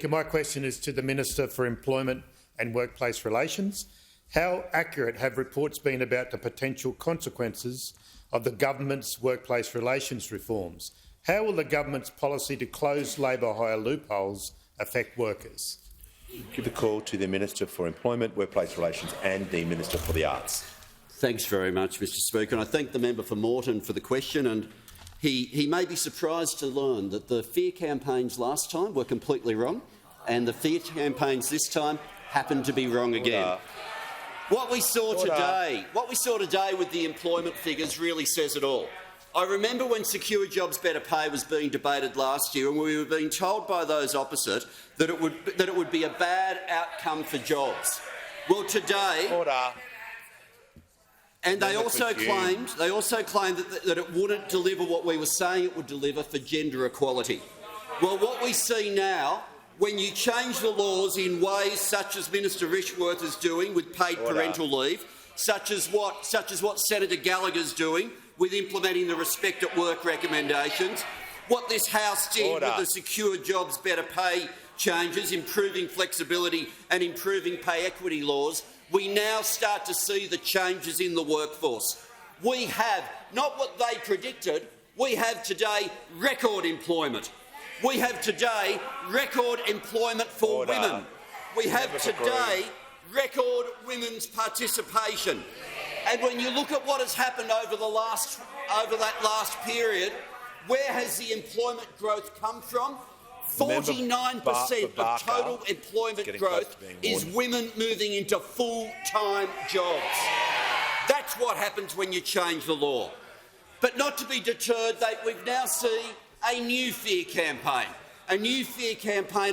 My question is to the Minister for Employment and Workplace Relations. How accurate have reports been about the potential consequences of the government's workplace relations reforms? How will the government's policy to close labour hire loopholes affect workers? Give the call to the Minister for Employment, Workplace Relations and the Minister for the Arts. Thanks very much, Mr Speaker. And I thank the member for Moreton for the question. And he may be surprised to learn that the fear campaigns last time were completely wrong, and the fear campaigns this time happened to be wrong again. What we saw today with the employment figures really says it all. I remember when Secure Jobs Better Pay was being debated last year, and we were being told by those opposite that it would be a bad outcome for jobs. Well, today, and they also claimed that it wouldn't deliver what we were saying it would deliver for gender equality. Well, what we see now, when you change the laws in ways such as Minister Rishworth is doing with paid parental leave, such as what Senator Gallagher's doing with implementing the Respect at Work recommendations, what this House did with the Secure Jobs Better Pay changes, improving flexibility and improving pay equity laws, we now start to see the changes in the workforce. We have, not what they predicted, we have today record employment. We have today record employment for women. We have today record women's participation. And when you look at what has happened over that last period, where has the employment growth come from? 49% of total employment growth is women moving into full-time jobs. That's what happens when you change the law. But not to be deterred, we've now seen a new fear campaign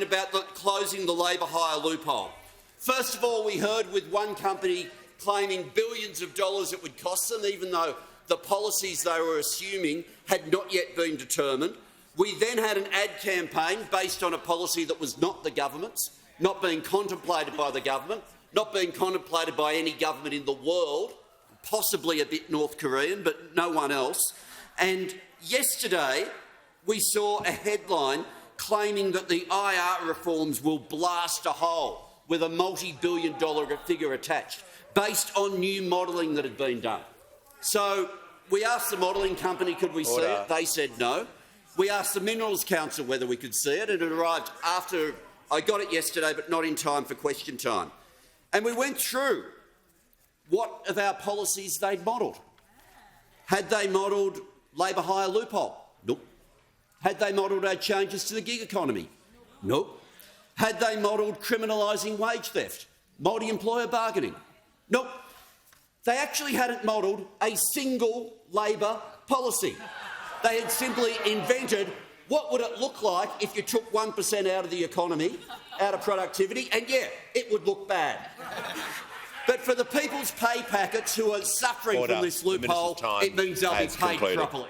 about closing the labour hire loophole. First of all, we heard with one company claiming billions of dollars it would cost them, even though the policies they were assuming had not yet been determined. We then had an ad campaign based on a policy that was not the government's, not being contemplated by the government, not being contemplated by any government in the world, possibly a bit North Korean, but no one else. And yesterday we saw a headline claiming that the IR reforms will blast a hole with a multi-billion-dollar figure attached, based on new modelling that had been done. So we asked the modelling company, could we see it? They said no. We asked the Minerals Council whether we could see it, and it arrived after I got it yesterday, but not in time for question time. And we went through what of our policies they'd modelled. Had they modelled labour hire loophole? Nope. Had they modelled our changes to the gig economy? Nope. Had they modelled criminalising wage theft, multi-employer bargaining? Nope. They actually hadn't modelled a single Labor policy. They had simply invented what would it look like if you took 1% out of the economy, out of productivity, and yeah, it would look bad. But for the people's pay packets who are suffering from this loophole, it means they'll be paid properly.